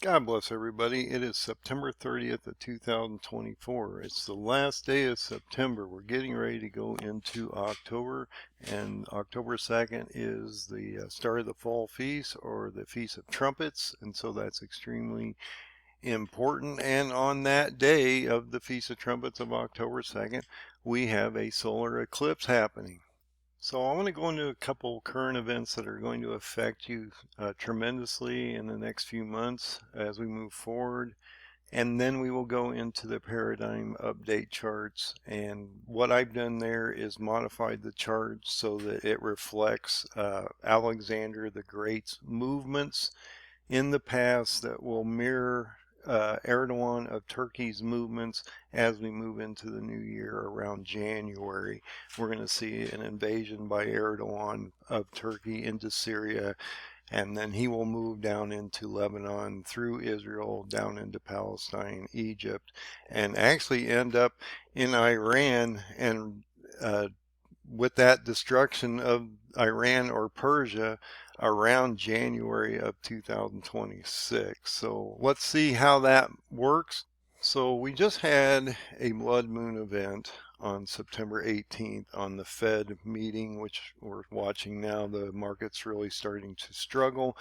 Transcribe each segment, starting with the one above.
God bless everybody. It is September 30th of 2024. It's the last day of September. We're getting ready to go into October, and October 2nd is the start of the Fall Feast, or the Feast of Trumpets, and so that's extremely important. And on that day of the Feast of Trumpets of October 2nd, we have a solar eclipse happening. So I want to go into a couple current events that are going to affect you tremendously in the next few months as we move forward. And then we will go into the paradigm update charts. And what I've done there is modified the chart so that it reflects Alexander the Great's movements in the past that will mirror Erdogan of Turkey's movements as we move into the new year around January. We're going to see an invasion by Erdogan of Turkey into Syria, and then he will move down into Lebanon, through Israel, down into Palestine, Egypt, and actually end up in Iran. And with that destruction of Iran or Persia around January of 2026. So let's see how that works. So we just had a blood moon event on September 18th on the Fed meeting, which we're watching now. The market's really starting to struggle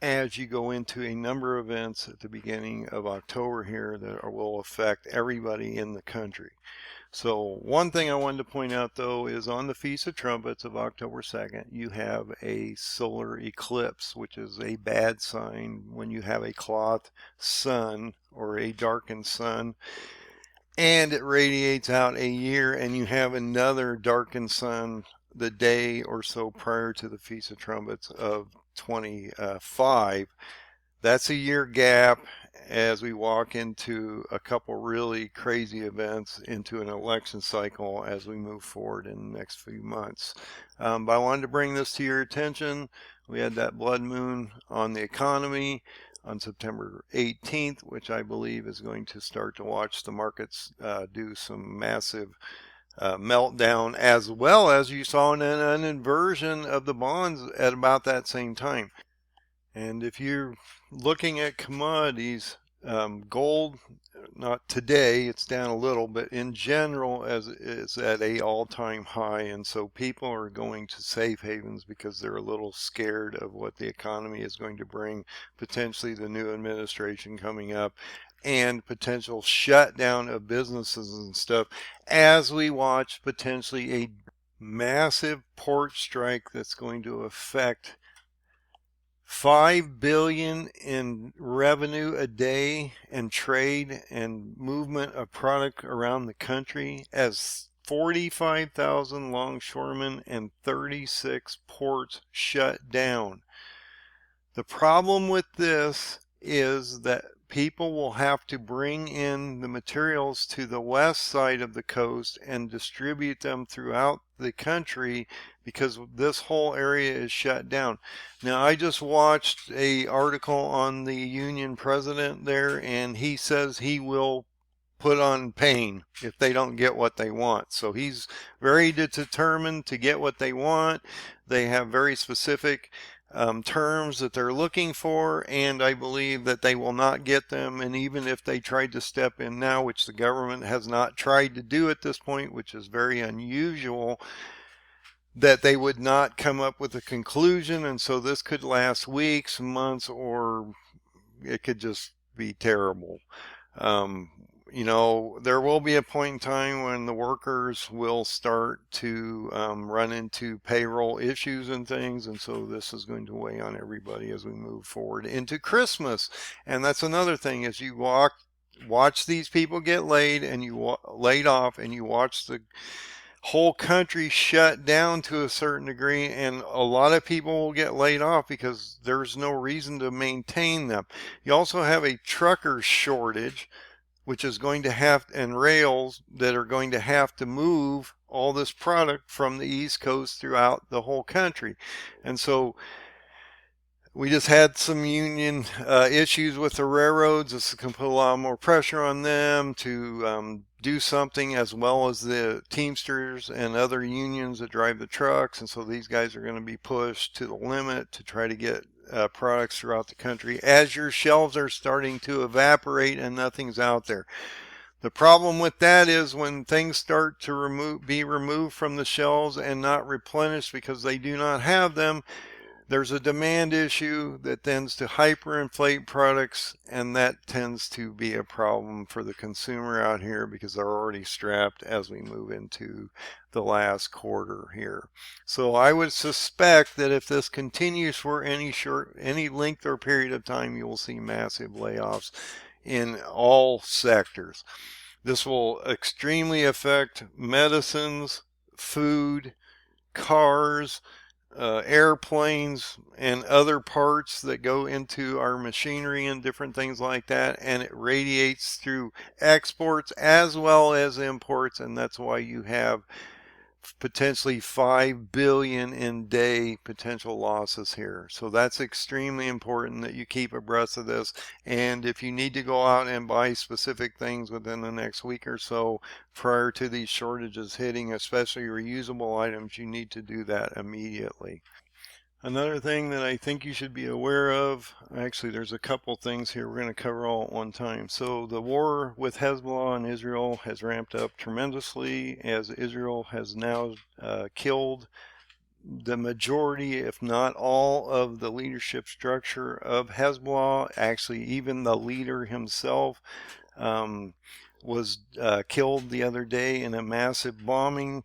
as you go into a number of events at the beginning of October here that will affect everybody in the country. So one thing I wanted to point out, though, is on the Feast of Trumpets of October 2nd, you have a solar eclipse, which is a bad sign when you have a cloth sun or a darkened sun, and it radiates out a year, and you have another darkened sun the day or so prior to the Feast of Trumpets of 25. That's a year gap as we walk into a couple really crazy events into an election cycle as we move forward in the next few months. But I wanted to bring this to your attention. We had that blood moon on the economy on September 18th, which I believe is going to start to watch the markets do some massive meltdown, as well as you saw an inversion of the bonds at about that same time. And if you're looking at commodities, gold, not today, it's down a little, but in general, as is at a all-time high. And so people are going to safe havens because they're a little scared of what the economy is going to bring, potentially the new administration coming up, and potential shutdown of businesses and stuff, as we watch potentially a massive port strike that's going to affect $5 billion in revenue a day and trade and movement of product around the country, as 45,000 longshoremen and 36 ports shut down. The problem with this is that people will have to bring in the materials to the west side of the coast and distribute them throughout the country because this whole area is shut down. Now, I just watched an article on the union president there, and he says he will put on pain if they don't get what they want. So he's very determined to get what they want. They have very specific terms that they're looking for, and I believe that they will not get them. And even if they tried to step in now, which the government has not tried to do at this point, which is very unusual, that they would not come up with a conclusion. And so this could last weeks, months, or it could just be terrible. You know, there will be a point in time when the workers will start to run into payroll issues and things, and so this is going to weigh on everybody as we move forward into Christmas. And that's another thing, as you watch these people get laid off, and you watch the whole country shut down to a certain degree, and a lot of people will get laid off because there's no reason to maintain them. You also have a trucker shortage, which is going to have, and rails that are going to have to move all this product from the East Coast throughout the whole country. And so we just had some union issues with the railroads. This can put a lot more pressure on them to do something, as well as the Teamsters and other unions that drive the trucks. And so these guys are going to be pushed to the limit to try to get products throughout the country as your shelves are starting to evaporate and nothing's out there. The problem with that is when things start to be removed from the shelves and not replenished because they do not have them, there's a demand issue that tends to hyperinflate products, and that tends to be a problem for the consumer out here because they're already strapped as we move into the last quarter here. So I would suspect that if this continues for any length or period of time, you will see massive layoffs in all sectors. This will extremely affect medicines, food, cars, airplanes, and other parts that go into our machinery and different things like that, and it radiates through exports as well as imports, and that's why you have potentially 5 billion in day potential losses here. So that's extremely important that you keep abreast of this, and if you need to go out and buy specific things within the next week or so prior to these shortages hitting, especially reusable items, you need to do that immediately. Another thing that I think you should be aware of, actually there's a couple things here we're going to cover all at one time. So the war with Hezbollah and Israel has ramped up tremendously as Israel has now killed the majority, if not all, of the leadership structure of Hezbollah. Actually, even the leader himself was killed the other day in a massive bombing.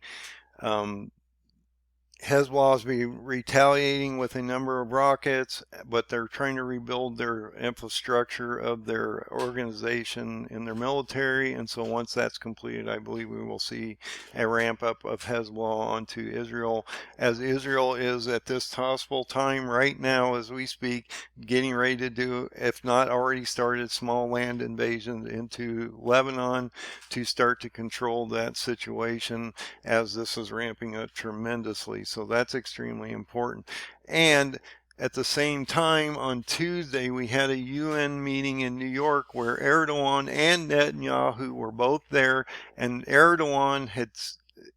Hezbollah is retaliating with a number of rockets, but they're trying to rebuild their infrastructure of their organization in their military. And so once that's completed, I believe we will see a ramp up of Hezbollah onto Israel, as Israel is at this possible time right now as we speak getting ready to do, if not already started, small land invasions into Lebanon to start to control that situation as this is ramping up tremendously. So that's extremely important. And at the same time, on Tuesday, we had a UN meeting in New York where Erdogan and Netanyahu were both there, and Erdogan had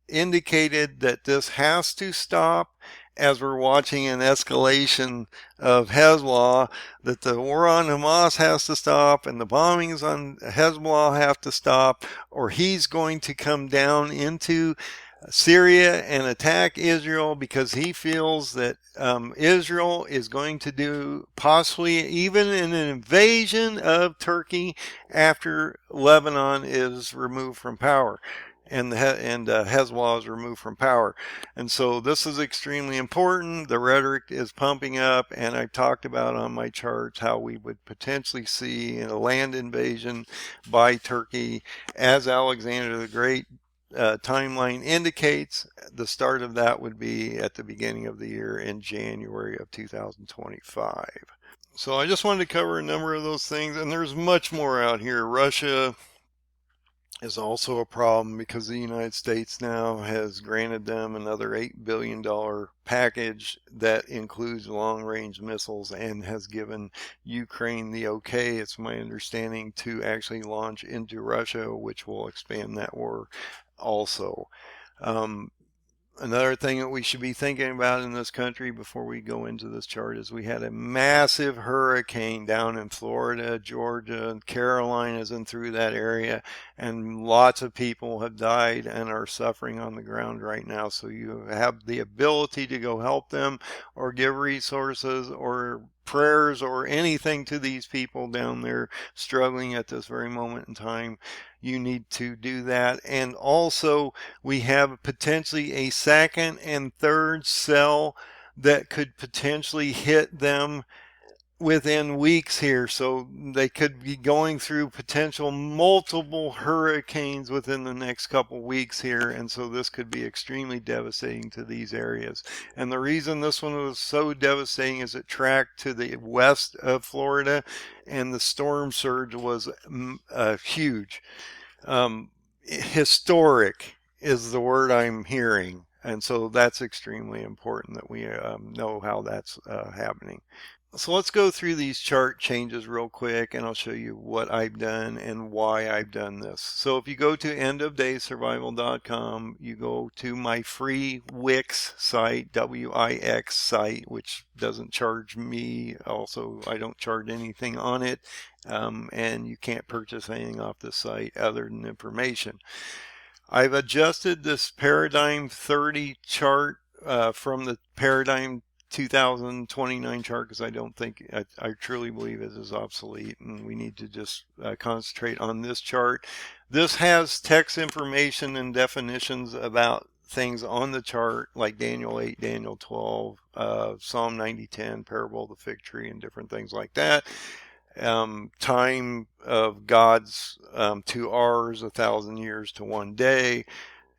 indicated that this has to stop as we're watching an escalation of Hezbollah, that the war on Hamas has to stop and the bombings on Hezbollah have to stop, or he's going to come down into Syria and attack Israel because he feels that Israel is going to do possibly even an invasion of Turkey after Lebanon is removed from power and Hezbollah is removed from power. And so this is extremely important. The rhetoric is pumping up, and I talked about on my charts how we would potentially see a land invasion by Turkey as Alexander the Great timeline indicates. The start of that would be at the beginning of the year in January of 2025. So I just wanted to cover a number of those things, and there's much more out here. Russia is also a problem because the United States now has granted them another $8 billion package that includes long-range missiles and has given Ukraine the okay, it's my understanding, to actually launch into Russia, which will expand that war also. Another thing that we should be thinking about in this country before we go into this chart is we had a massive hurricane down in Florida, Georgia, and Carolinas and through that area, and lots of people have died and are suffering on the ground right now. So you have the ability to go help them or give resources or prayers or anything to these people down there struggling at this very moment in time. You need to do that. And also we have potentially a second and third cell that could potentially hit them within weeks here. So they could be going through potential multiple hurricanes within the next couple weeks here. And so this could be extremely devastating to these areas. And the reason this one was so devastating is it tracked to the west of Florida, and the storm surge was huge. Historic is the word I'm hearing. And so that's extremely important that we know how that's happening. So let's go through these chart changes real quick, and I'll show you what I've done and why I've done this. So if you go to endofdaysurvival.com, you go to my free Wix site, W-I-X site, which doesn't charge me. Also, I don't charge anything on it, and you can't purchase anything off the site other than information. I've adjusted this Paradigm 30 chart from the Paradigm 2029 chart because I don't think, I truly believe it is obsolete, and we need to just concentrate on this chart. This has text information and definitions about things on the chart like Daniel 8, Daniel 12, Psalm 90:10, parable of the fig tree, and different things like that. Time of God's to ours, 1,000 years to 1 day,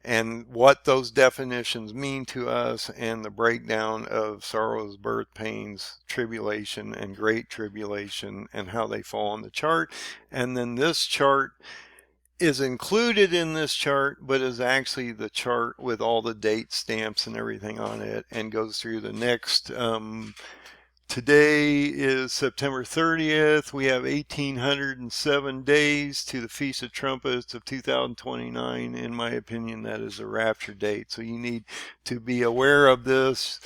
and what those definitions mean to us, and the breakdown of sorrows, birth pains, tribulation, and great tribulation, and how they fall on the chart. And then this chart is included in this chart, but is actually the chart with all the date stamps and everything on it, and goes through the next today is September 30th. We have 1,807 days to the Feast of Trumpets of 2029. In my opinion, that is a rapture date. So you need to be aware of this.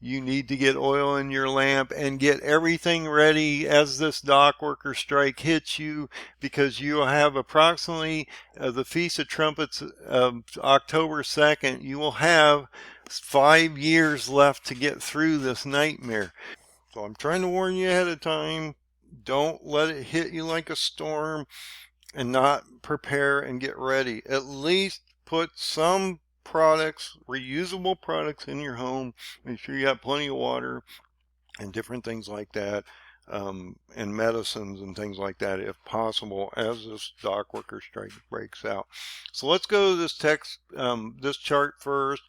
You need to get oil in your lamp and get everything ready as this dock worker strike hits you, because you will have approximately the Feast of Trumpets of October 2nd. You will have 5 years left to get through this nightmare. So I'm trying to warn you ahead of time. Don't let it hit you like a storm and not prepare and get ready. At least put some products, reusable products, in your home. Make sure you have plenty of water and different things like that, and medicines and things like that if possible, as this dock worker strike breaks out. So let's go to this text, this chart first.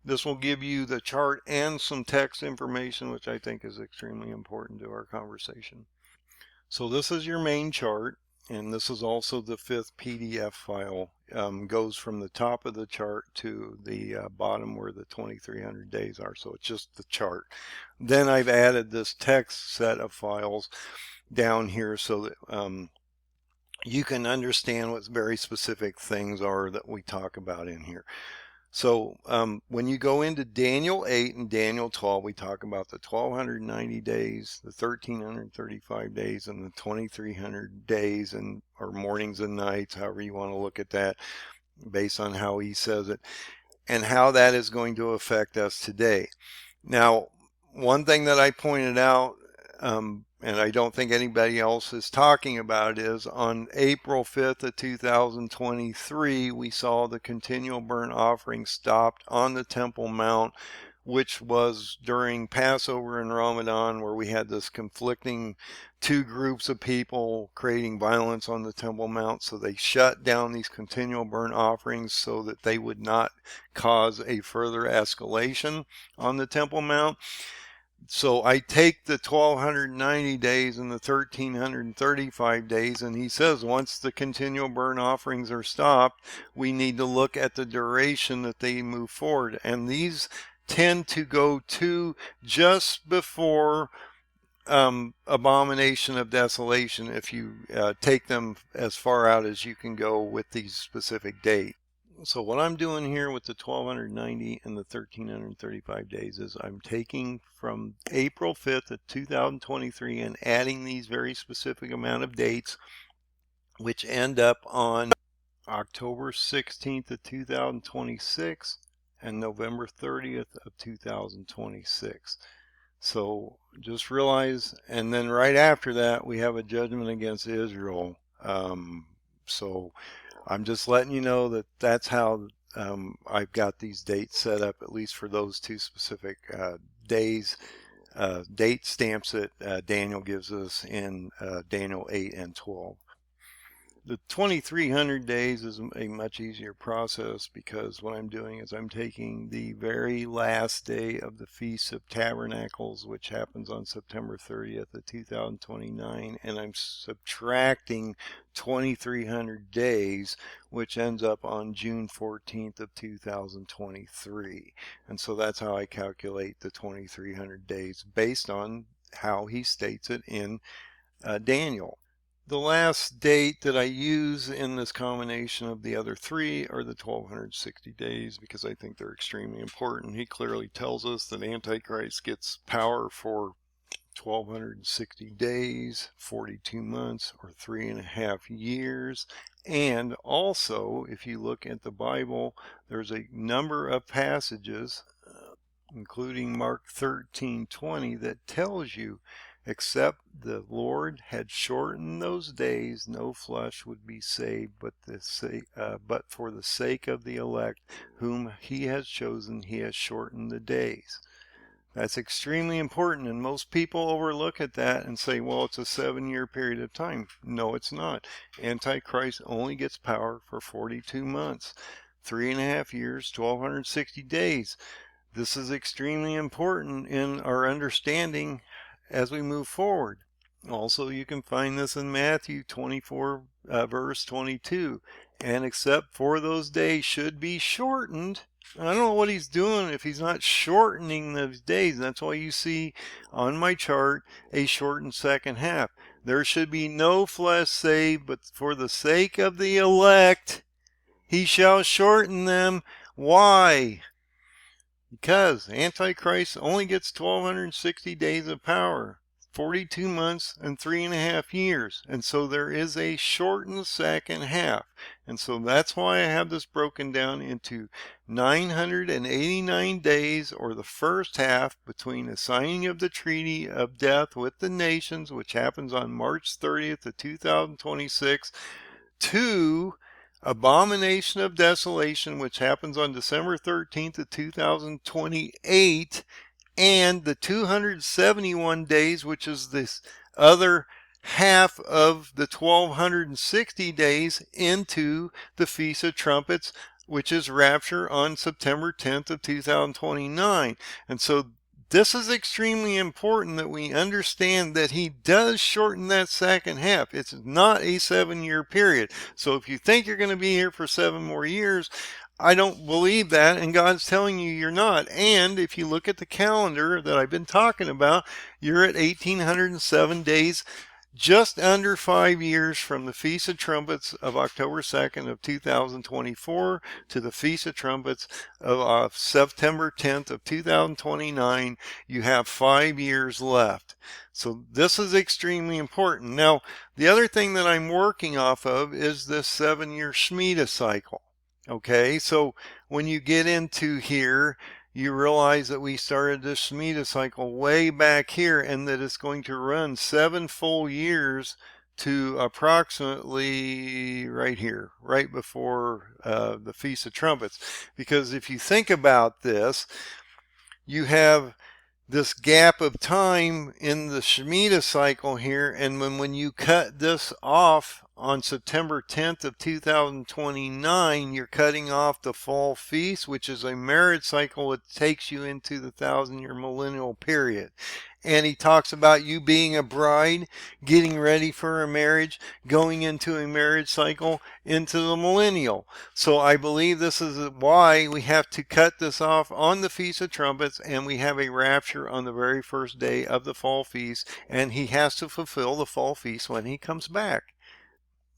This will give you the chart and some text information, which I think is extremely important to our conversation. So this is your main chart, and this is also the 5th PDF file. Goes from the top of the chart to the bottom where the 2,300 days are. So it's just the chart. Then I've added this text set of files down here so that you can understand what very specific things are that we talk about in here. So when you go into Daniel 8 and Daniel 12, we talk about the 1,290 days, the 1,335 days, and the 2,300 days, and or mornings and nights, however you want to look at that, based on how he says it, and how that is going to affect us today. Now, one thing that I pointed out, and I don't think anybody else is talking about, is on April 5th of 2023, we saw the continual burnt offering stopped on the Temple Mount, which was during Passover and Ramadan, where we had this conflicting two groups of people creating violence on the Temple Mount. So they shut down these continual burnt offerings so that they would not cause a further escalation on the Temple Mount. So I take the 1,290 days and the 1,335 days, and he says once the continual burnt offerings are stopped, we need to look at the duration that they move forward. And these tend to go to just before abomination of desolation, if you take them as far out as you can go with these specific dates. So what I'm doing here with the 1,290 and the 1,335 days is I'm taking from April 5th of 2023 and adding these very specific amount of dates, which end up on October 16th of 2026 and November 30th of 2026. So just realize, and then right after that we have a judgment against Israel. So I'm just letting you know that that's how I've got these dates set up, at least for those two specific days, date stamps that Daniel gives us in Daniel 8 and 12. The 2,300 days is a much easier process, because what I'm doing is I'm taking the very last day of the Feast of Tabernacles, which happens on September 30th of 2029, and I'm subtracting 2,300 days, which ends up on June 14th of 2023. And so that's how I calculate the 2,300 days, based on how he states it in Daniel. The last date that I use in this combination of the other three are the 1260 days, because I think they're extremely important. He clearly tells us that Antichrist gets power for 1260 days, 42 months, or 3.5 years. And also, if you look at the Bible, there's a number of passages, including Mark 13:20, that tells you, except the Lord had shortened those days, no flesh would be saved, but for the sake of the elect, whom he has chosen, he has shortened the days. That's extremely important, and most people overlook at that and say, well, it's a 7-year period of time. No, it's not. Antichrist only gets power for 42 months, 3.5 years, 1260 days. This is extremely important in our understanding as we move forward. Also, you can find this in Matthew 24, verse 22. And except for those days should be shortened. I don't know what he's doing if he's not shortening those days. That's why you see on my chart a shortened second half. There should be no flesh saved, but for the sake of the elect, he shall shorten them. Why? Because Antichrist only gets 1260 days of power, 42 months and 3.5 years. And so there is a shortened second half. And so that's why I have this broken down into 989 days, or the first half, between the signing of the treaty of death with the nations, which happens on March 30th of 2026, to abomination of desolation, which happens on December 13th of 2028, and the 271 days, which is this other half of the 1260 days, into the Feast of Trumpets, which is rapture on September 10th of 2029. And so this is extremely important that we understand that he does shorten that second half. It's not a 7-year period. So if you think you're going to be here for 7 more years, I don't believe that, and God's telling you you're not. And if you look at the calendar that I've been talking about, you're at 1807 days, just under 5 years from the Feast of Trumpets of October 2nd of 2024 to the Feast of Trumpets of September 10th of 2029. You have 5 years left. So this is extremely important. Now, the other thing that I'm working off of is this 7-year Shemitah cycle. Okay, so when you get into here, you realize that we started this Shemitah cycle way back here, and that it's going to run 7 full years to approximately right here, right before the Feast of Trumpets. Because if you think about this, you have this gap of time in the Shemitah cycle here, and when you cut this off on September 10th of 2029, you're cutting off the fall feast, which is a marriage cycle that takes you into the 1,000-year millennial period. And he talks about you being a bride, getting ready for a marriage, going into a marriage cycle into the millennial. So I believe this is why we have to cut this off on the Feast of Trumpets, and we have a rapture on the very first day of the fall feast, and he has to fulfill the fall feast when he comes back.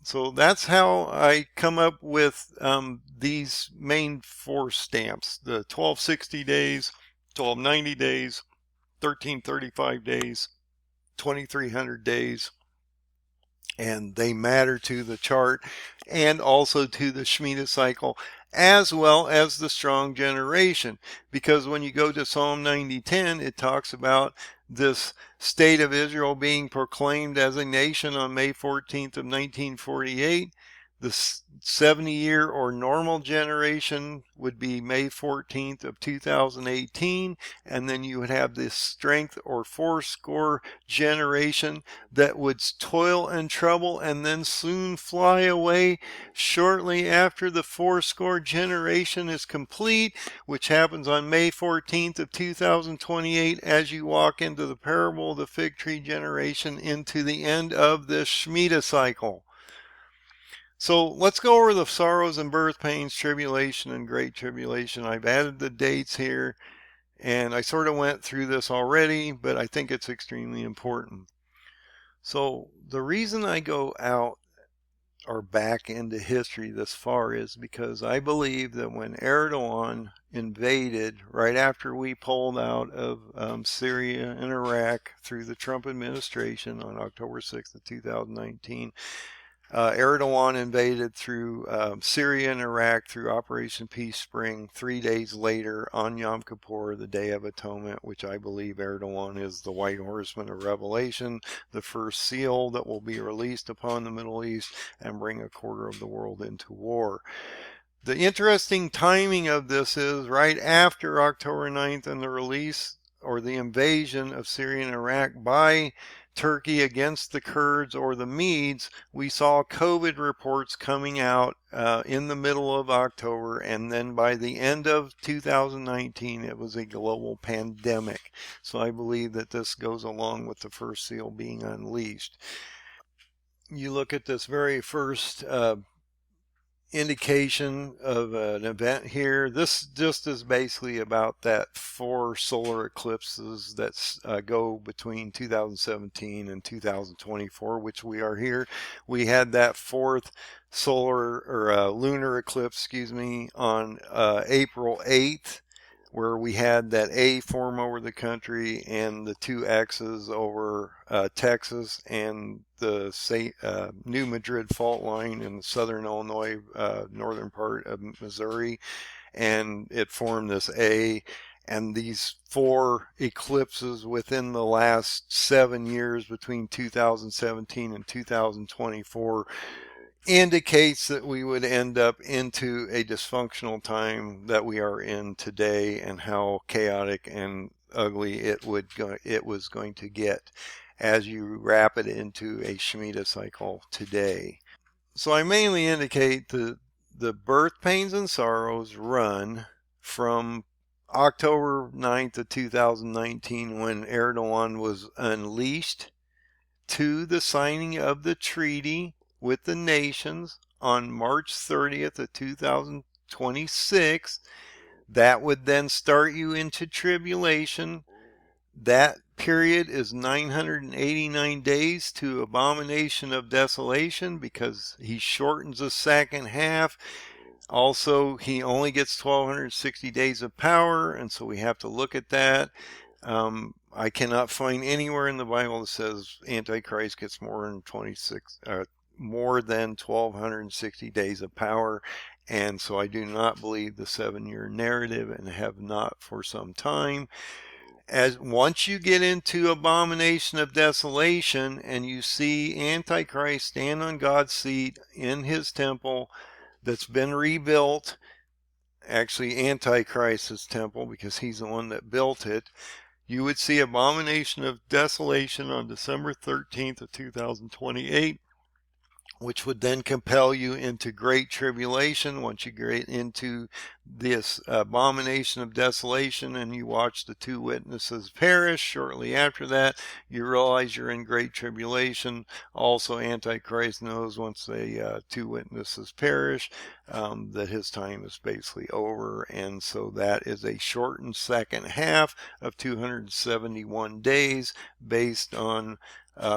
So that's how I come up with these main 4 stamps: the 1260 days, 1290 days, 1335 days, 2300 days, and they matter to the chart and also to the Shemitah cycle, as well as the strong generation. Because when you go to Psalm 90:10, it talks about this state of Israel being proclaimed as a nation on May 14th of 1948. The 70-year or normal generation would be May 14th of 2018, and then you would have this strength or fourscore generation that would toil and trouble and then soon fly away shortly after the fourscore generation is complete, which happens on May 14th of 2028 as you walk into the parable of the fig tree generation into the end of this Shemitah cycle. So let's go over the sorrows and birth pains, tribulation and great tribulation. I've added the dates here, And I sort of went through this already, but I think it's extremely important. So the reason I go out or back into history this far is because I believe that when Erdogan invaded right after we pulled out of Syria and Iraq through the Trump administration on October 6th of 2019, Erdogan invaded through Syria and Iraq through Operation Peace Spring 3 days later on Yom Kippur, the Day of Atonement, which I believe Erdogan is the white horseman of Revelation, the first seal that will be released upon the Middle East and bring a quarter of the world into war. The interesting timing of this is right after October 9th and the release or the invasion of Syria and Iraq by Turkey against the Kurds or the Medes, we saw COVID reports coming out in the middle of October, and then by the end of 2019 it was a global pandemic. So I believe that this goes along with the first seal being unleashed. You look at this very first indication of an event here. This just is basically about that 4 solar eclipses that go between 2017 and 2024, which we are here. We had that 4th solar or lunar eclipse, on April 8th, where we had that A form over the country and the 2 X's over Texas and the New Madrid fault line in the southern Illinois, northern part of Missouri, and it formed this A. And these 4 eclipses within the last 7 years between 2017 and 2024 indicates that we would end up into a dysfunctional time that we are in today, and how chaotic and ugly it was going to get as you wrap it into a Shemitah cycle today. So I mainly indicate the birth pains and sorrows run from October 9th of 2019, when Erdogan was unleashed, to the signing of the treaty with the nations on March 30th of 2026. That would then start you into tribulation. That period is 989 days to abomination of desolation, because he shortens the second half. Also, he only gets 1260 days of power, and so we have to look at that. I cannot find anywhere in the Bible that says Antichrist gets more than 1260 days of power, and so I do not believe the 7-year narrative, and have not for some time. As once you get into abomination of desolation and you see Antichrist stand on God's seat in his temple that's been rebuilt, actually Antichrist's temple, because he's the one that built it, you would see abomination of desolation on December 13th of 2028, which would then compel you into great tribulation. Once you get into this abomination of desolation and you watch the 2 witnesses perish shortly after that, you realize you're in great tribulation. Also, Antichrist knows once the 2 witnesses perish that his time is basically over, and so that is a shortened second half of 271 days based on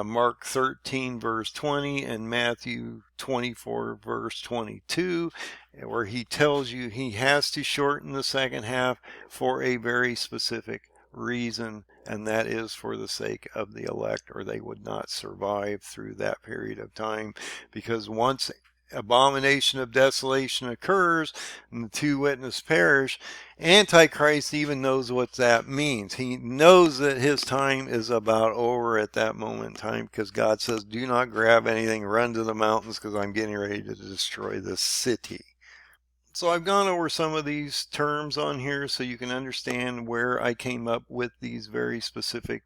Mark 13 verse 20 and Matthew 24 verse 22, where he tells you he has to shorten the second half for a very specific reason, and that is for the sake of the elect, or they would not survive through that period of time. Because once abomination of desolation occurs and the 2 witnesses perish, Antichrist even knows what that means. He knows that his time is about over at that moment in time, because God says, do not grab anything, run to the mountains, because I'm getting ready to destroy this city. So I've gone over some of these terms on here so you can understand where I came up with these very specific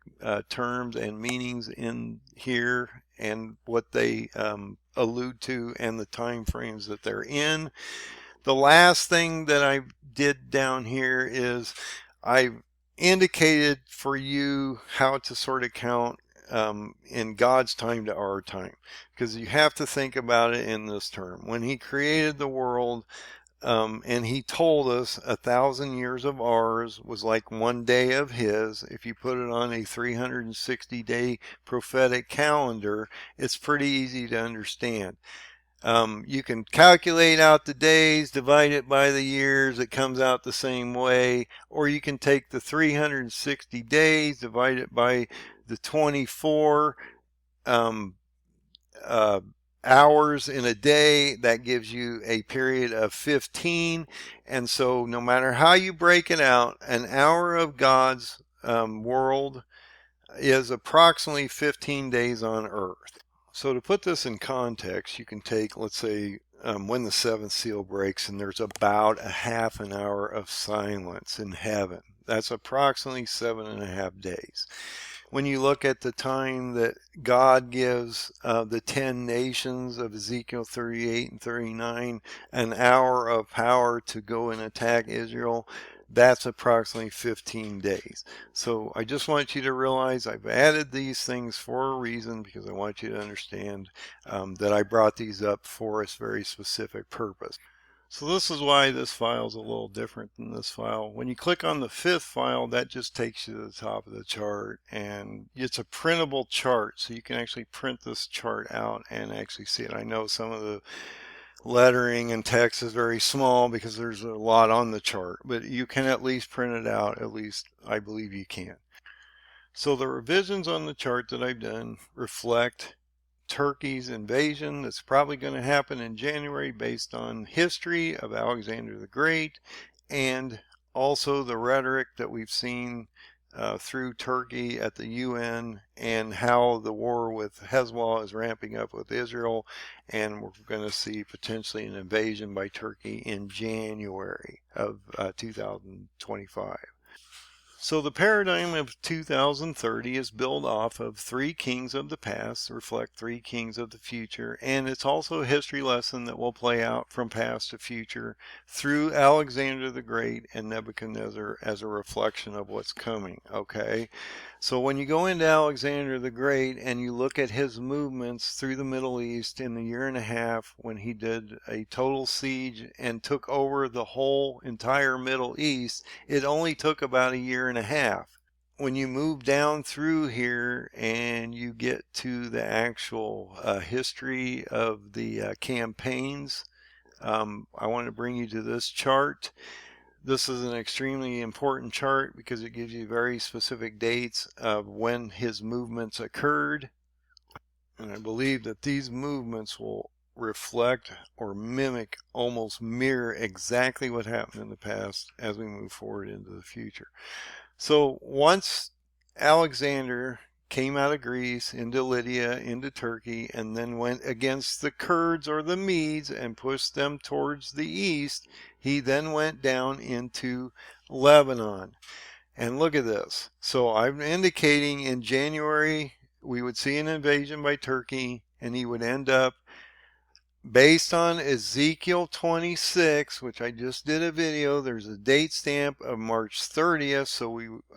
terms and meanings in here, and what they allude to, and the time frames that they're in. The last thing that I did down here is I've indicated for you how to sort of count in God's time to our time, because you have to think about it in this term. When he created the world, And he told us 1,000 years of ours was like one day of his. If you put it on a 360-day prophetic calendar, it's pretty easy to understand. You can calculate out the days, divide it by the years, it comes out the same way. Or you can take the 360 days, divide it by the 24 hours in a day. That gives you a period of 15. And so no matter how you break it out, an hour of God's world is approximately 15 days on earth. So to put this in context, you can take, let's say, when the seventh seal breaks and there's about a half an hour of silence in heaven. That's approximately 7.5 days. When you look at the time that God gives the 10 nations of Ezekiel 38 and 39 an hour of power to go and attack Israel, that's approximately 15 days. So I just want you to realize I've added these things for a reason, because I want you to understand that I brought these up for a very specific purpose. So this is why this file is a little different than this file. When you click on the fifth file, that just takes you to the top of the chart, and it's a printable chart, so you can actually print this chart out and actually see it. I know some of the lettering and text is very small because there's a lot on the chart, but you can at least print it out. At least I believe you can. So the revisions on the chart that I've done reflect Turkey's invasion that's probably going to happen in January based on history of Alexander the Great, and also the rhetoric that we've seen through Turkey at the UN, and how the war with Hezbollah is ramping up with Israel, and we're going to see potentially an invasion by Turkey in January of 2025. So the paradigm of 2030 is built off of 3 kings of the past, reflect 3 kings of the future, and it's also a history lesson that will play out from past to future through Alexander the Great and Nebuchadnezzar as a reflection of what's coming, okay? So when you go into Alexander the Great and you look at his movements through the Middle East in the 1.5 years when he did a total siege and took over the whole entire Middle East, it only took about a 1.5 years. When you move down through here and you get to the actual history of the campaigns, I want to bring you to this chart. This is an extremely important chart because it gives you very specific dates of when his movements occurred. And I believe that these movements will reflect or mimic, almost mirror exactly what happened in the past as we move forward into the future. So once Alexander came out of Greece into Lydia, into Turkey, and then went against the Kurds or the Medes and pushed them towards the east, he then went down into Lebanon. And look at this. So I'm indicating in January we would see an invasion by Turkey, and he would end up, based on Ezekiel 26, which I just did a video, there's a date stamp of March 30th,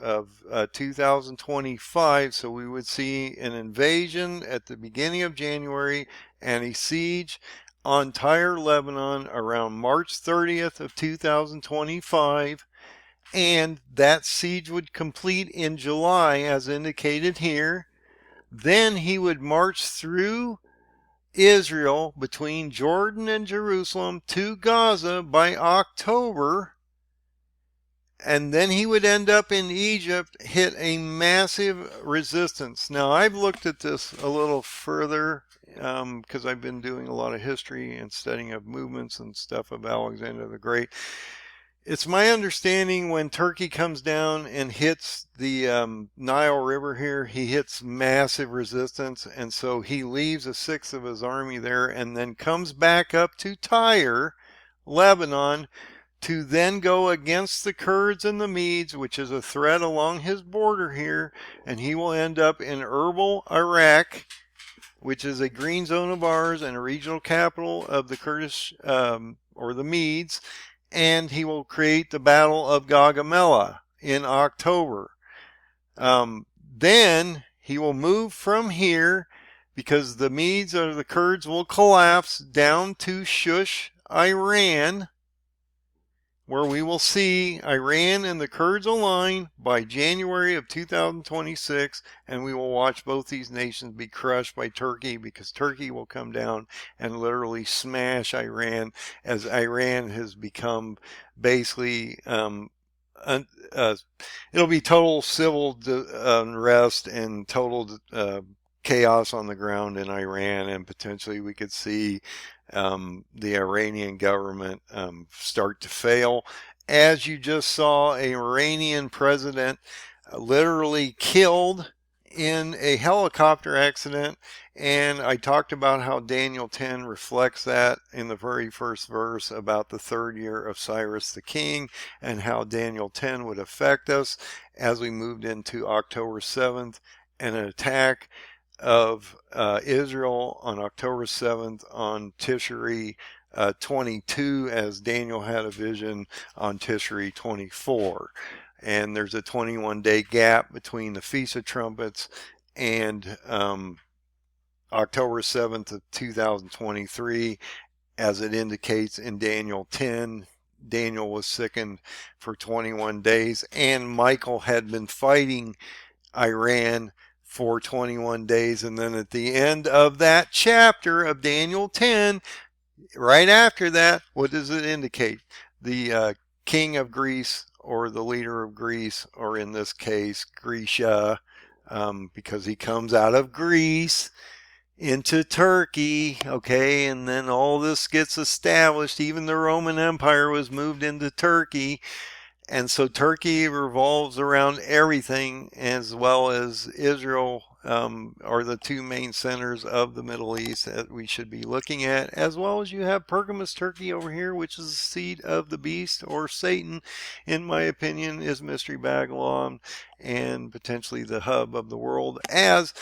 of 2025, so we would see an invasion at the beginning of January and a siege on Tyre, Lebanon around March 30th of 2025, and that siege would complete in July as indicated here. Then he would march through Israel between Jordan and Jerusalem to Gaza by October, and then he would end up in Egypt, hit a massive resistance. Now I've looked at this a little further because I've been doing a lot of history and studying of movements and stuff of Alexander the Great. It's my understanding when Turkey comes down and hits the Nile River here, he hits massive resistance, and so he leaves 1/6 of his army there and then comes back up to Tyre, Lebanon, to then go against the Kurds and the Medes, which is a threat along his border here, and he will end up in Erbil, Iraq, which is a green zone of ours and a regional capital of the Kurdish or the Medes. And he will create the Battle of Gaugamela in October. Then he will move from here, because the Medes or the Kurds will collapse, down to Shush, Iran. where we will see Iran and the Kurds align by January of 2026, and we will watch both these nations be crushed by Turkey, because Turkey will come down and literally smash Iran, as Iran has become basically it'll be total civil unrest and total chaos on the ground in Iran, and potentially we could see the Iranian government start to fail. As you just saw, an Iranian president literally killed in a helicopter accident, and I talked about how Daniel 10 reflects that in the very first verse about the third year of Cyrus the king, and how Daniel 10 would affect us as we moved into October 7th, and an attack of Israel on October 7th on Tishri 22, as Daniel had a vision on Tishri 24. And there's a 21-day gap between the Feast of Trumpets and October 7th of 2023, as it indicates in Daniel 10. Daniel was sickened for 21 days, and Michael had been fighting Iran for 21 days. And then at the end of that chapter of Daniel 10, right after that, what does it indicate? The king of Greece, or the leader of Greece, or in this case, Grecia, because he comes out of Greece into Turkey, okay, and then all this gets established. Even the Roman Empire was moved into Turkey. And so Turkey revolves around everything, as well as Israel are the two main centers of the Middle East that we should be looking at, as well as you have Pergamus, Turkey over here, which is the seat of the beast, or Satan, in my opinion, is Mystery Babylon, and potentially the hub of the world. As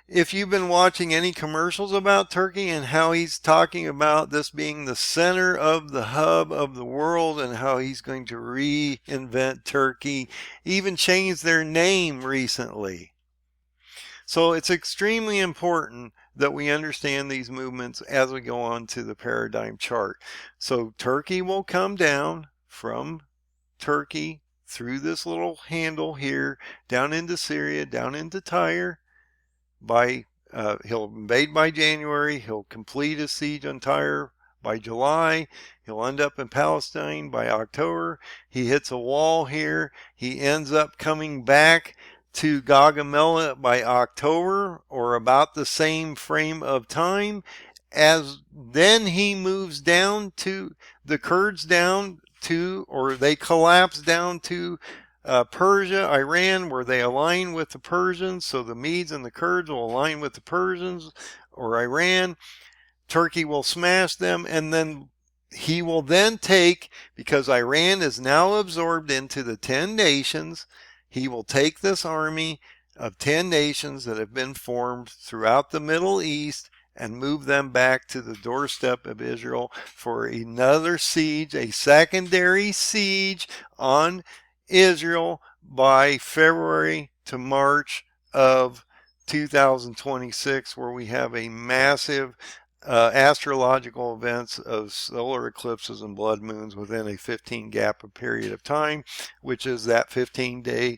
if you've been watching any commercials about Turkey and how he's talking about this being the center of the hub of the world, and how he's going to reinvent Turkey, even changed their name recently. So it's extremely important that we understand these movements as we go on to the paradigm chart. So Turkey will come down from Turkey through this little handle here, down into Syria, down into Tyre. He'll invade by January. He'll complete his siege on Tyre by July. He'll end up in Palestine by October. He hits a wall here. He ends up coming back to Gaugamela by October, or about the same frame of time. As then he moves down to the Kurds, down to, or they collapse down to Persia, Iran, where they align with the Persians. So the Medes and the Kurds will align with the Persians or Iran. Turkey will smash them, and then he will then take, because Iran is now absorbed into the 10 nations, he will take this army of 10 nations that have been formed throughout the Middle East and move them back to the doorstep of Israel for another siege, a secondary siege on Israel by February to March of 2026, where we have a massive astrological events of solar eclipses and blood moons within a 15 gap period of time, which is that 15-day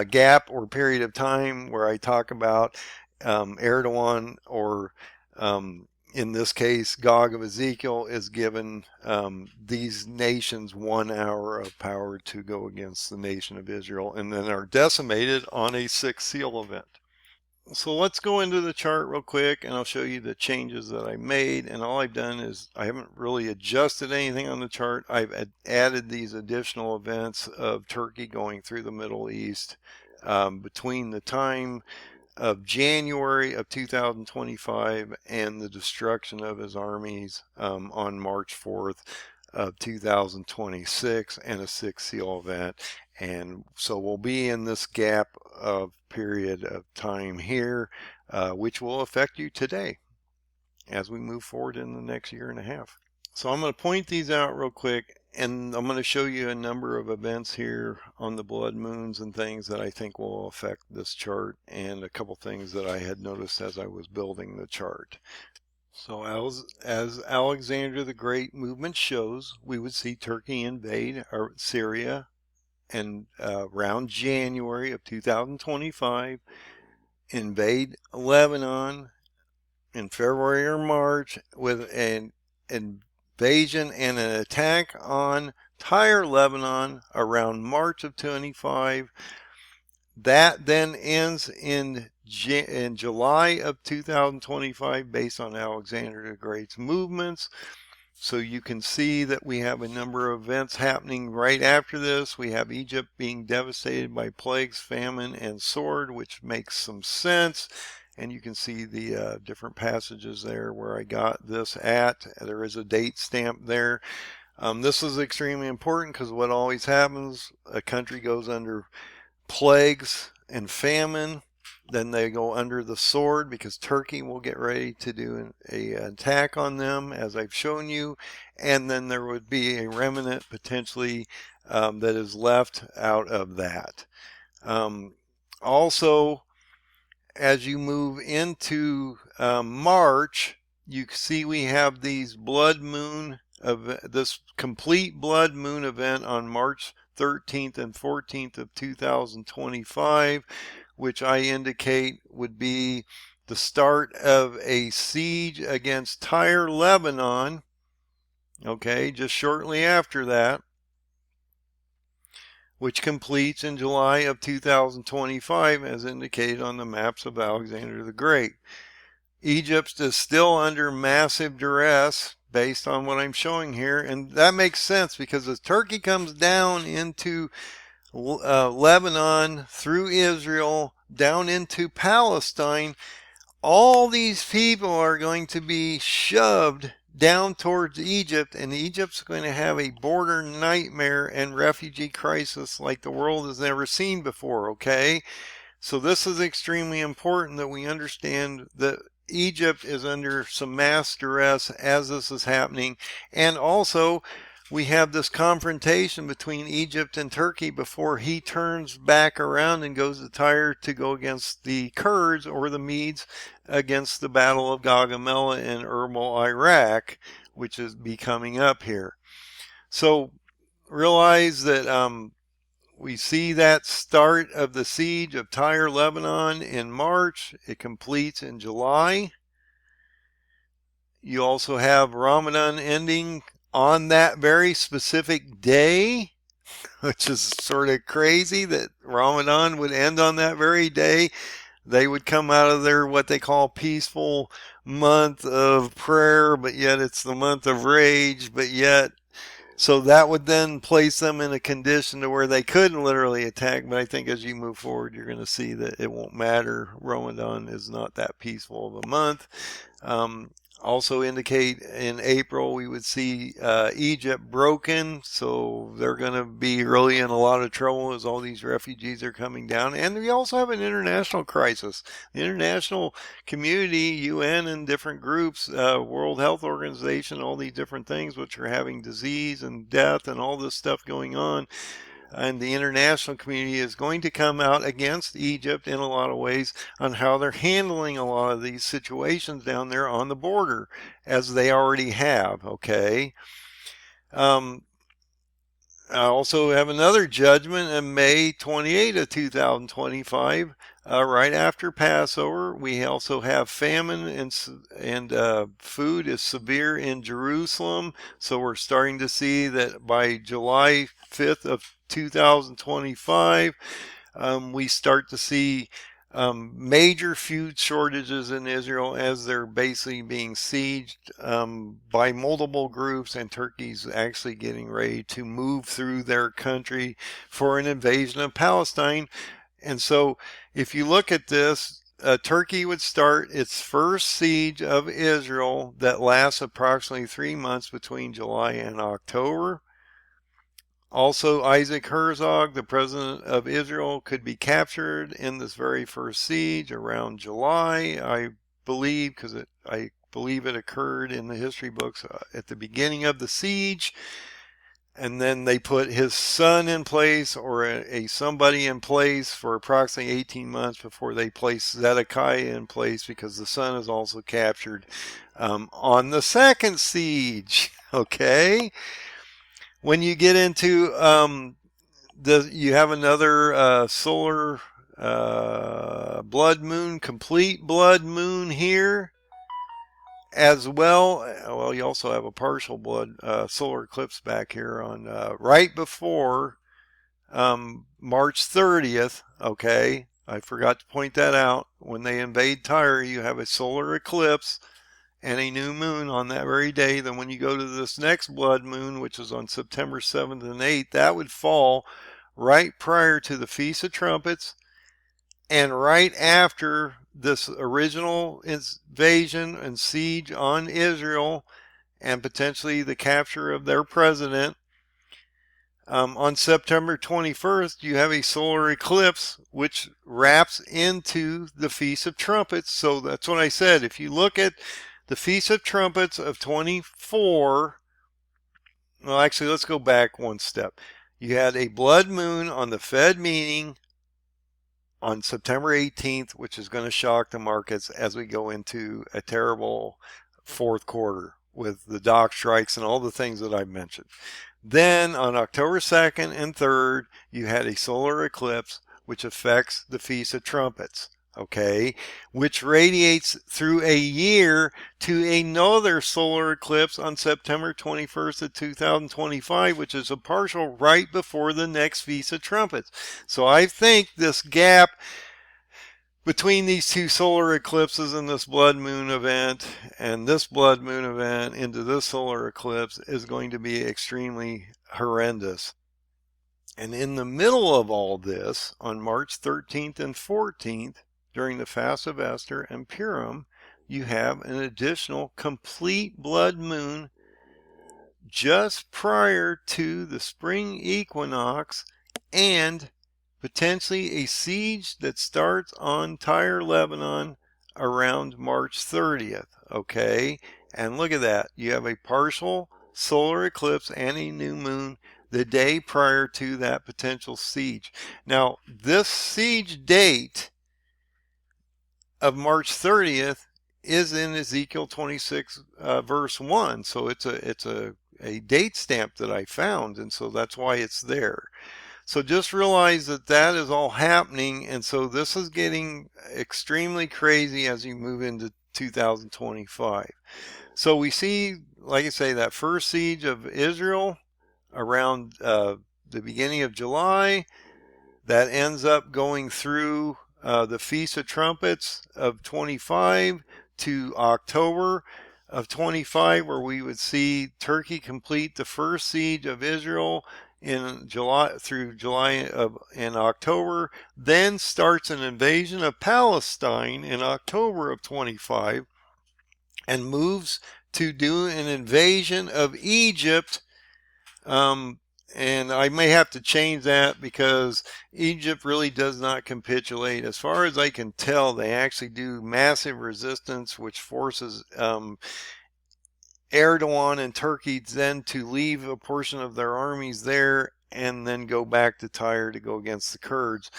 gap or period of time where I talk about Erdogan, or in this case, Gog of Ezekiel, is given these nations 1 hour of power to go against the nation of Israel, and then are decimated on a 6th seal event. So let's go into the chart real quick, and I'll show you the changes that I made. And all I've done is I haven't really adjusted anything on the chart. I've added these additional events of Turkey going through the Middle East between the time of January of 2025 and the destruction of his armies on March 4th of 2026, and a 6th seal event. And so we'll be in this gap of period of time here, which will affect you today as we move forward in the next year and a half. So I'm going to point these out real quick, and I'm going to show you a number of events here on the blood moons and things that I think will affect this chart, and a couple things that I had noticed as I was building the chart. So as Alexander the Great movement shows, we would see Turkey invade Syria and around January of 2025, invade Lebanon in February or March with an invasion and an attack on entire Lebanon around March of 25. That then ends in July of 2025 based on Alexander the Great's movements. So you can see that we have a number of events happening right after this. We have Egypt being devastated by plagues, famine, and sword, which makes some sense. And you can see the different passages there where I got this at. There is a date stamp there. This is extremely important because what always happens, a country goes under plagues and famine, then they go under the sword because Turkey will get ready to do an attack on them, as I've shown you, and then there would be a remnant potentially that is left out of that. Also, as you move into March, you see we have these blood moon of this complete blood moon event on March 13th and 14th of 2025, which I indicate would be the start of a siege against Tyre, Lebanon. Okay, just shortly after that, which completes in July of 2025 as indicated on the maps of Alexander the Great. Egypt is still under massive duress based on what I'm showing here, and that makes sense because as Turkey comes down into Lebanon through Israel down into Palestine, all these people are going to be shoved down towards Egypt, and Egypt's going to have a border nightmare and refugee crisis like the world has never seen before, okay? So this is extremely important that we understand that Egypt is under some mass duress as this is happening. And also, we have this confrontation between Egypt and Turkey before he turns back around and goes to Tyre to go against the Kurds or the Medes against the Battle of Gaugamela in Erbil, Iraq, which is coming up here. So realize that we see that start of the siege of Tyre, Lebanon in March. It completes in July. You also have Ramadan ending on that very specific day, which is sort of crazy that Ramadan would end on that very day. They would come out of their what they call peaceful month of prayer, but yet it's the month of rage, but yet so that would then place them in a condition to where they couldn't literally attack. But I think as you move forward, you're going to see that it won't matter. Ramadan is not that peaceful of a month. Also indicate in April we would see Egypt broken, so they're going to be really in a lot of trouble as all these refugees are coming down. And we also have an international crisis. The international community, UN and different groups, World Health Organization, all these different things which are having disease and death and all this stuff going on. And the international community is going to come out against Egypt in a lot of ways on how they're handling a lot of these situations down there on the border, as they already have, okay? I also have another judgment in May 28 of 2025, right after Passover. We also have famine and food is severe in Jerusalem. So we're starting to see that by July 5th of 2025, we start to see major food shortages in Israel as they're basically being sieged by multiple groups, and Turkey's actually getting ready to move through their country for an invasion of Palestine. And so if you look at this, Turkey would start its first siege of Israel that lasts approximately 3 months between July and October. Also, Isaac Herzog, the president of Israel, could be captured in this very first siege around July, I believe, because I believe it occurred in the history books at the beginning of the siege. and then they put his son in place, or a somebody in place, for approximately 18 months before they place Zedekiah in place, because the son is also captured on the second siege. Okay, when you get into you have another solar blood moon, complete blood moon here as well. Well, you also have a partial blood solar eclipse back here on right before March 30th. Okay, I forgot to point that out. When they invade Tyre, you have a solar eclipse and a new moon on that very day. Then when you go to this next blood moon, which is on September 7th and 8th, that would fall right prior to the Feast of Trumpets and right after this original invasion and siege on Israel and potentially the capture of their president. On September 21st, you have a solar eclipse which wraps into the Feast of Trumpets. So that's what I said. If you look at the Feast of Trumpets of 24, well, actually, let's go back one step. You had a blood moon on the Fed meeting on September 18th, which is going to shock the markets as we go into a terrible fourth quarter with the dock strikes and all the things that I mentioned. Then on October 2nd and 3rd, you had a solar eclipse which affects the Feast of Trumpets, okay, which radiates through a year to another solar eclipse on September 21st of 2025, which is a partial right before the next Feast of Trumpets. So I think this gap between these two solar eclipses and this blood moon event and this blood moon event into this solar eclipse is going to be extremely horrendous. And in the middle of all this, on March 13th and 14th, during the fast of Esther and Purim, you have an additional complete blood moon just prior to the spring equinox and potentially a siege that starts on Tyre, Lebanon around March 30th. Okay, and look at that. You have a partial solar eclipse and a new moon the day prior to that potential siege. Now, this siege date of March 30th is in Ezekiel 26 verse 1. So it's a date stamp that I found, and so that's why it's there. So just realize that that is all happening, and so this is getting extremely crazy as you move into 2025. So we see, like I say, that first siege of Israel around the beginning of July. That ends up going through the Feast of Trumpets of 25 to October of 25, where we would see Turkey complete the first siege of Israel in July through July and October, then starts an invasion of Palestine in October of 25 and moves to do an invasion of Egypt. And I may have to change that because Egypt really does not capitulate. As far as I can tell, they actually do massive resistance, which forces Erdogan and Turkey then to leave a portion of their armies there and then go back to Tyre to go against the Kurds.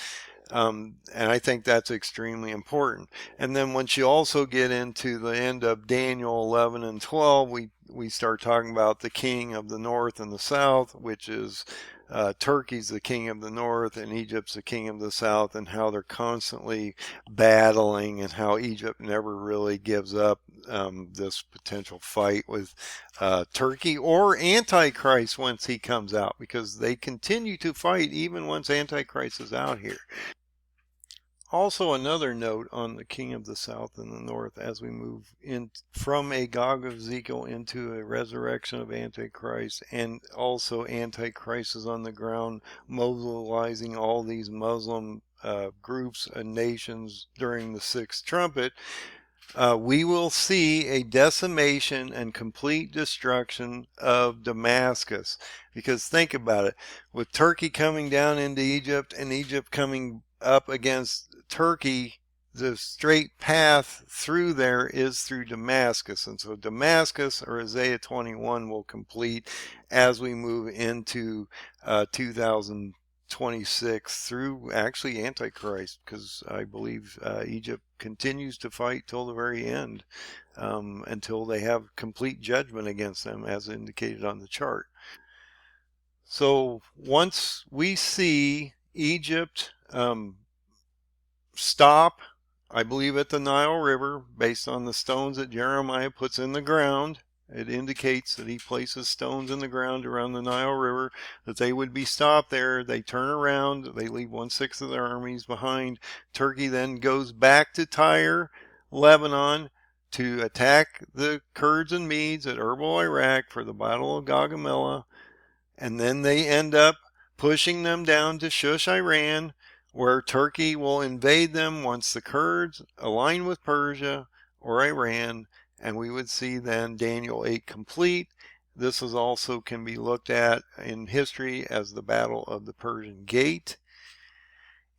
And I think that's extremely important. And then once you also get into the end of Daniel 11 and 12, we start talking about the king of the north and the south, which is Turkey's the king of the north and Egypt's the king of the south, and how they're constantly battling and how Egypt never really gives up this potential fight with Turkey or Antichrist once he comes out, because they continue to fight even once Antichrist is out here. Also, another note on the king of the south and the north as we move in from a Gog of Ezekiel into a resurrection of Antichrist, and also Antichrist is on the ground mobilizing all these Muslim groups and nations during the sixth trumpet. We will see a decimation and complete destruction of Damascus. Because think about it, with Turkey coming down into Egypt and Egypt coming up against Turkey the straight path through there is through Damascus. And so Damascus, or Isaiah 21, will complete as we move into 2026 through actually Antichrist, because I believe Egypt continues to fight till the very end, until they have complete judgment against them, as indicated on the chart. So once we see Egypt stop, I believe, at the Nile River, based on the stones that Jeremiah puts in the ground, it indicates that he places stones in the ground around the Nile River, that they would be stopped there. They turn around, they leave 1/6 of their armies behind. Turkey then goes back to Tyre, Lebanon, to attack the Kurds and Medes at Erbil, Iraq, for the Battle of Gaugamela. And then they end up pushing them down to Shush, Iran, where Turkey will invade them once the Kurds align with Persia or Iran, and we would see then Daniel 8 complete. This is also can be looked at in history as the Battle of the Persian Gate.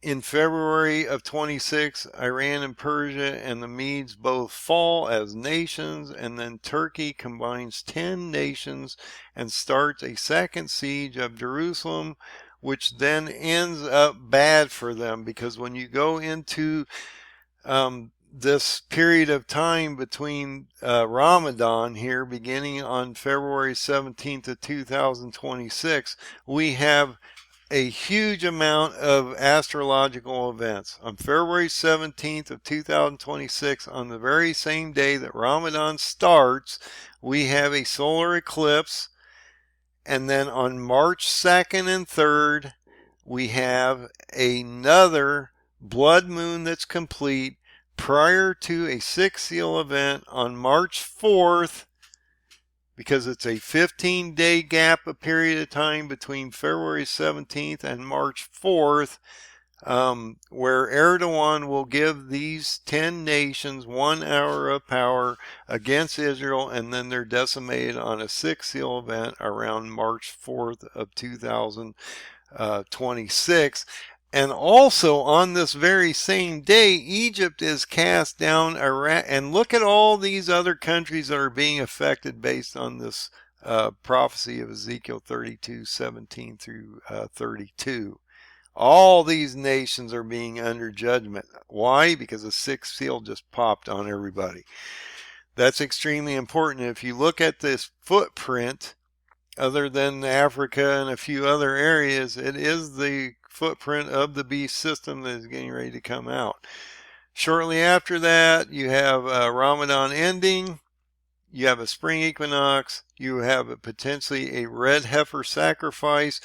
In February of 26, Iran and Persia and the Medes both fall as nations, and then Turkey combines 10 nations and starts a second siege of Jerusalem, which then ends up bad for them, because when you go into this period of time between Ramadan here, beginning on February 17th of 2026, we have a huge amount of astrological events. On February 17th of 2026, on the very same day that Ramadan starts, we have a solar eclipse. And then on March 2nd and 3rd, we have another blood moon that's complete prior to a sixth seal event on March 4th, because it's a 15-day gap, a period of time between February 17th and March 4th, where Erdogan will give these 10 nations 1 hour of power against Israel, and then they're decimated on a sixth seal event around March 4th of 2026. And also on this very same day, Egypt is cast down. Iraq, and look at all these other countries that are being affected based on this prophecy of Ezekiel 32:17 through 32. All these nations are being under judgment. Why? Because the sixth seal just popped on everybody. That's extremely important. If you look at this footprint, other than Africa and a few other areas, it is the footprint of the beast system that is getting ready to come out. Shortly after that, you have Ramadan ending, you have a spring equinox, you have potentially a red heifer sacrifice,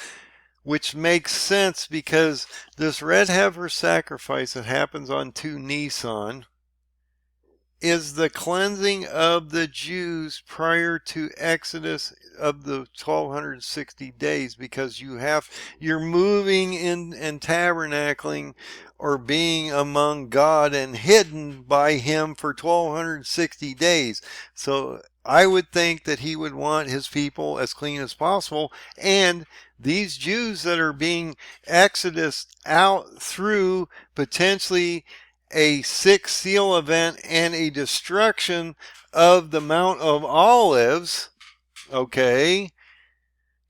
which makes sense because this red heifer sacrifice that happens on 2 Nisan is the cleansing of the Jews prior to Exodus of the 1260 days, because you're moving in and tabernacling or being among God and hidden by him for 1260 days. So I would think that he would want his people as clean as possible, and these Jews that are being exodus out through potentially a sixth seal event and a destruction of the Mount of Olives, okay,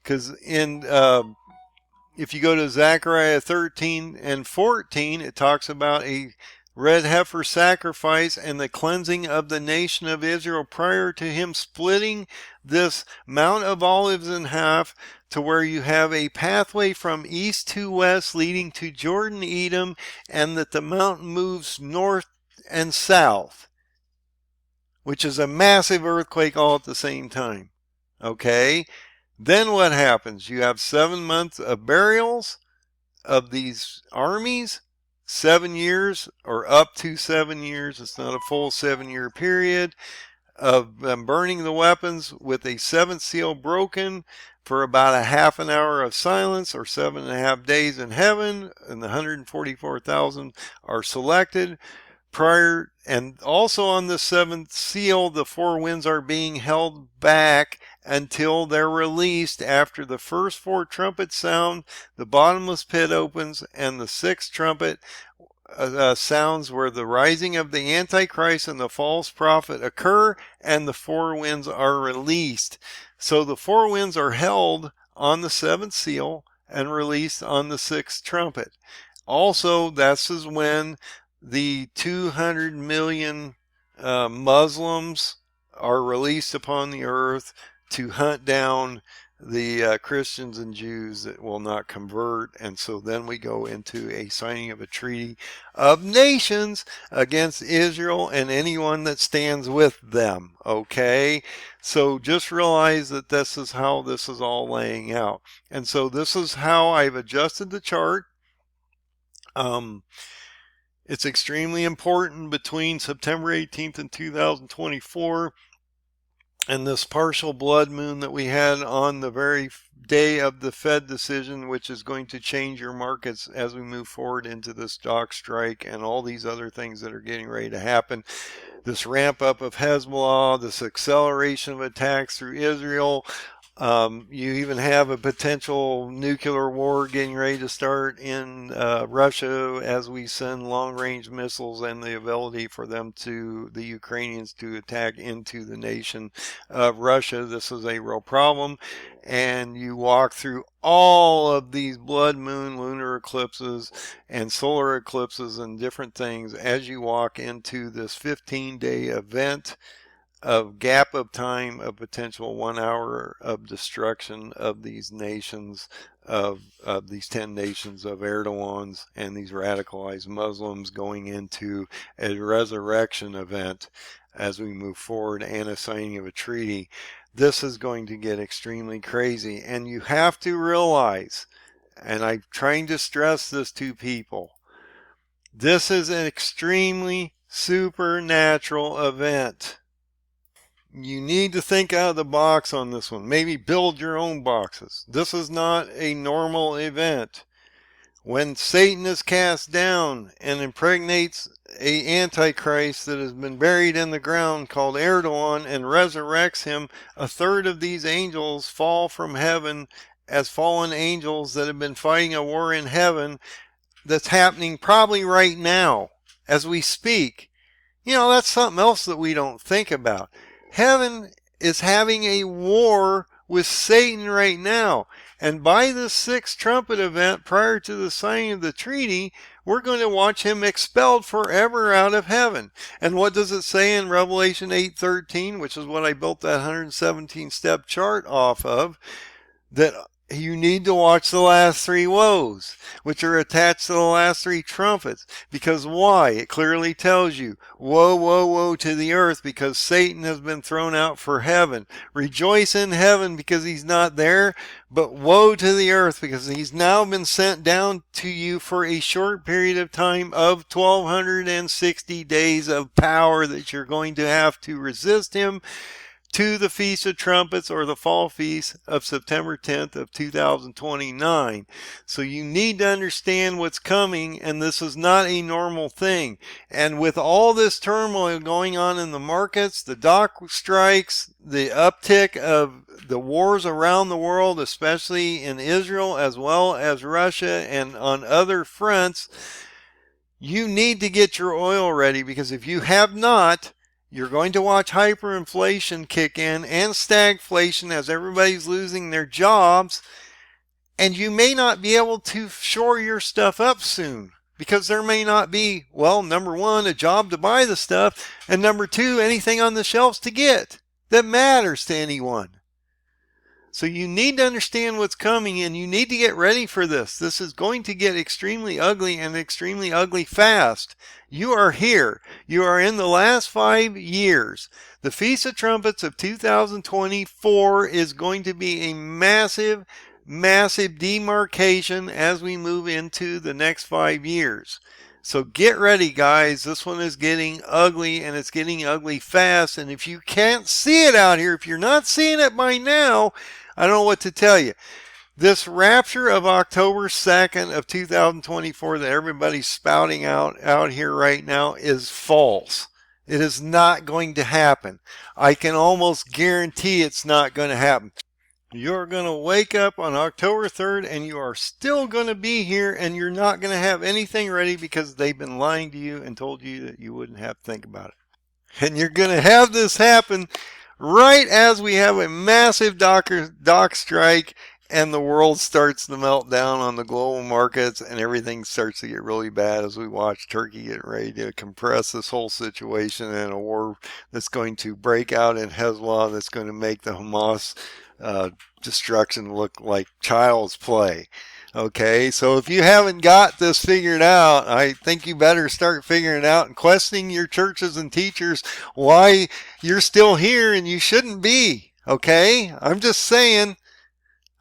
because if you go to Zechariah 13 and 14, it talks about a red heifer sacrifice and the cleansing of the nation of Israel prior to him splitting this Mount of Olives in half, to where you have a pathway from east to west leading to Jordan, Edom, and that the mountain moves north and south, which is a massive earthquake all at the same time. Okay, then what happens? You have 7 months of burials of these armies, 7 years or up to 7 years. It's not a full 7-year period of them burning the weapons with a 7th seal broken for about a half an hour of silence, or 7.5 days in heaven, and the 144,000 are selected prior. And also on the 7th seal, the 4 winds are being held back until they're released. After the first 4 trumpets sound, the bottomless pit opens, and the 6th trumpet sounds where the rising of the Antichrist and the false prophet occur, and the four winds are released. So the four winds are held on the seventh seal and released on the sixth trumpet. Also, this is when the 200 million Muslims are released upon the earth to hunt down the Christians and Jews that will not convert. And so then we go into a signing of a treaty of nations against Israel and anyone that stands with them. Okay, so just realize that this is how this is all laying out. And so this is how I've adjusted the chart. It's extremely important between September 18th and 2024 and this partial blood moon that we had on the very day of the Fed decision, which is going to change your markets as we move forward into this dock strike and all these other things that are getting ready to happen. This ramp up of Hezbollah, this acceleration of attacks through Israel. You even have a potential nuclear war getting ready to start in Russia as we send long-range missiles and the ability for them to, the Ukrainians, to attack into the nation of Russia. This is a real problem. And you walk through all of these blood moon, lunar eclipses, and solar eclipses and different things as you walk into this 15-day event of gap of time of potential 1 hour of destruction of these nations, of these 10 nations of Erdogan's and these radicalized Muslims, going into a resurrection event as we move forward and a signing of a treaty. This is going to get extremely crazy, and you have to realize, and I'm trying to stress this to people, this is an extremely supernatural event. You need to think out of the box on this one. Maybe build your own boxes. This is not a normal event. When Satan is cast down and impregnates a antichrist that has been buried in the ground called Erdogan and resurrects him, a third of these angels fall from heaven as fallen angels that have been fighting a war in heaven that's happening probably right now as we speak. You know, that's something else that we don't think about. Heaven is having a war with Satan right now. And by this sixth trumpet event, prior to the signing of the treaty, we're going to watch him expelled forever out of heaven. And what does it say in Revelation 8:13, which is what I built that 117-step chart off of, that you need to watch the last three woes, which are attached to the last three trumpets. Because why? It clearly tells you, woe, woe, woe to the earth, because Satan has been thrown out for heaven. Rejoice in heaven because he's not there, but woe to the earth because he's now been sent down to you for a short period of time of 1260 days of power that you're going to have to resist him to the Feast of Trumpets, or the Fall Feast of September 10th of 2029. So you need to understand what's coming, and this is not a normal thing. And with all this turmoil going on in the markets, the dock strikes, the uptick of the wars around the world, especially in Israel as well as Russia and on other fronts, you need to get your oil ready, because if you have not, you're going to watch hyperinflation kick in and stagflation as everybody's losing their jobs, and you may not be able to shore your stuff up soon because there may not be, well, number one, a job to buy the stuff, and number two, anything on the shelves to get that matters to anyone. So you need to understand what's coming, and you need to get ready for this. This is going to get extremely ugly, and extremely ugly fast. You are here. You are in the last 5 years. The Feast of Trumpets of 2024 is going to be a massive, massive demarcation as we move into the next 5 years. So get ready, guys. This one is getting ugly, and it's getting ugly fast. And if you can't see it out here, if you're not seeing it by now, I don't know what to tell you. This rapture of October 2nd of 2024 that everybody's spouting out here right now is false. It is not going to happen. I can almost guarantee it's not going to happen. You're going to wake up on October 3rd and you are still going to be here, and you're not going to have anything ready because they've been lying to you and told you that you wouldn't have to think about it. And you're going to have this happen right as we have a massive dock strike and the world starts to melt down on the global markets, and everything starts to get really bad as we watch Turkey get ready to compress this whole situation in a war that's going to break out in Hezbollah, that's going to make the Hamas destruction look like child's play. Okay, so if you haven't got this figured out, I think you better start figuring it out and questioning your churches and teachers why you're still here and you shouldn't be. Okay, I'm just saying,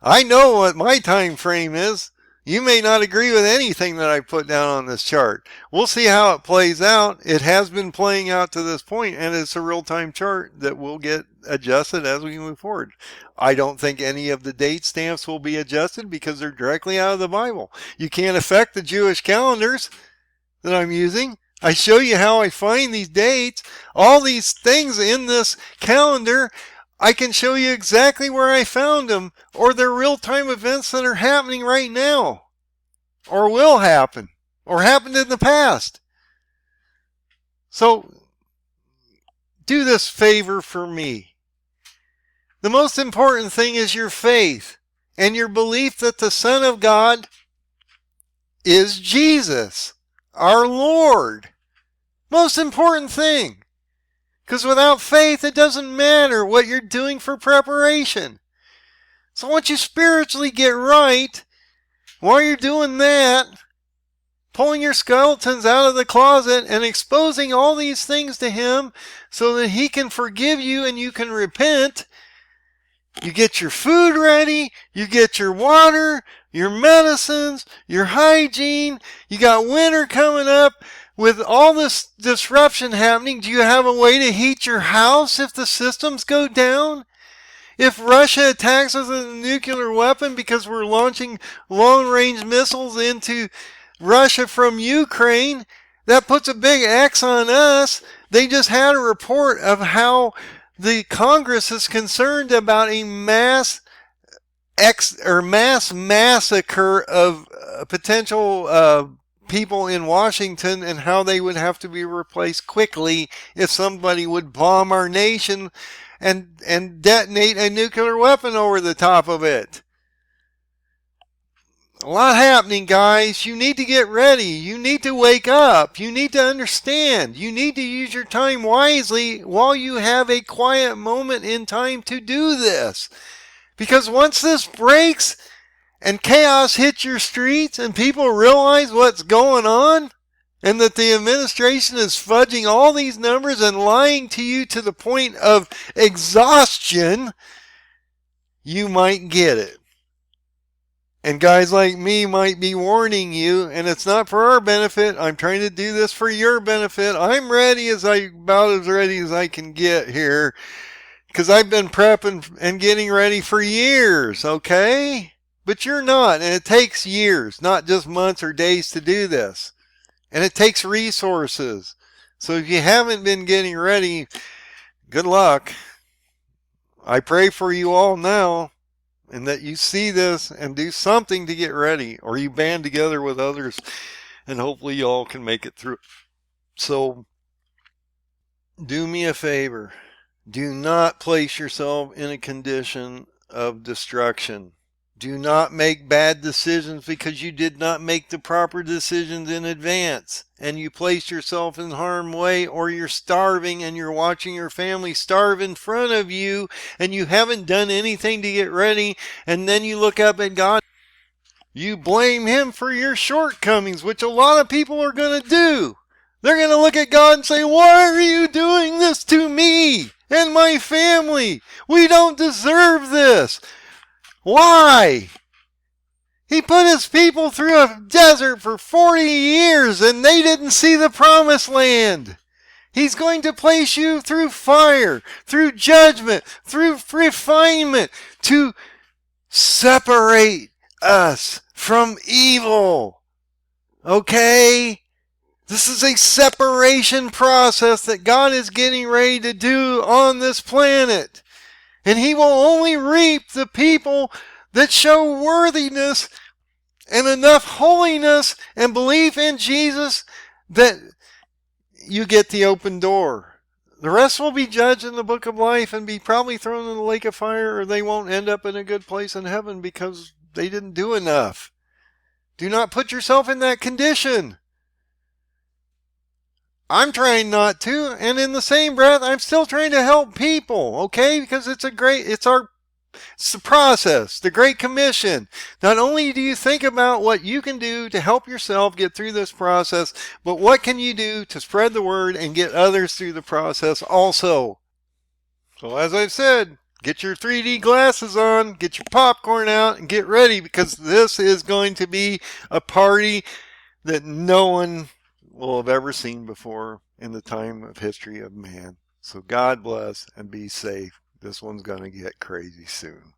I know what my time frame is. You may not agree with anything that I put down on this chart. We'll see how it plays out. It has been playing out to this point, and it's a real-time chart that will get adjusted as we move forward. I don't think any of the date stamps will be adjusted because they're directly out of the Bible. You can't affect the Jewish calendars that I'm using. I show you how I find these dates. All these things in this calendar, I can show you exactly where I found them, or they're real-time events that are happening right now, or will happen, or happened in the past. So, do this favor for me. The most important thing is your faith, and your belief that the Son of God is Jesus, our Lord. Most important thing. Because without faith, it doesn't matter what you're doing for preparation. So once you spiritually get right, while you're doing that, pulling your skeletons out of the closet and exposing all these things to Him so that He can forgive you and you can repent, you get your food ready, you get your water, your medicines, your hygiene, you got winter coming up. With all this disruption happening, do you have a way to heat your house if the systems go down? If Russia attacks us with a nuclear weapon because we're launching long-range missiles into Russia from Ukraine, that puts a big X on us. They just had a report of how the Congress is concerned about a mass massacre of potential people in Washington, and how they would have to be replaced quickly if somebody would bomb our nation and detonate a nuclear weapon over the top of it. A lot happening, guys. You need to get ready. You need to wake up. You need to understand. You need to use your time wisely while you have a quiet moment in time to do this. Because once this breaks, and chaos hits your streets and people realize what's going on, and that the administration is fudging all these numbers and lying to you to the point of exhaustion, you might get it. And guys like me might be warning you, and it's not for our benefit. I'm trying to do this for your benefit. I'm ready, about as ready as I can get here, because I've been prepping and getting ready for years, okay? But you're not, and it takes years, not just months or days to do this. And it takes resources. So if you haven't been getting ready, good luck. I pray for you all now, and that you see this and do something to get ready, or you band together with others, and hopefully you all can make it through. So, do me a favor. Do not place yourself in a condition of destruction. Do not make bad decisions because you did not make the proper decisions in advance, and you placed yourself in harm's way, or you're starving and you're watching your family starve in front of you, and you haven't done anything to get ready, and then you look up at God. You blame Him for your shortcomings, which a lot of people are going to do. They're going to look at God and say, "Why are you doing this to me and my family? We don't deserve this." Why? He put His people through a desert for 40 years and they didn't see the promised land. He's going to place you through fire, through judgment, through refinement to separate us from evil. Okay? This is a separation process that God is getting ready to do on this planet. And He will only reap the the people that show worthiness and enough holiness and belief in Jesus that you get the open door. The rest will be judged in the book of life and be probably thrown in the lake of fire, or they won't end up in a good place in heaven because they didn't do enough. Do not put yourself in that condition. I'm trying not to, and in the same breath, I'm still trying to help people, okay? Because it's the process, the Great Commission. Not only do you think about what you can do to help yourself get through this process, but what can you do to spread the word and get others through the process also? So as I've said, get your 3D glasses on, get your popcorn out, and get ready, because this is going to be a party that no one will have ever seen before in the time of history of man. So God bless and be safe. This one's going to get crazy soon.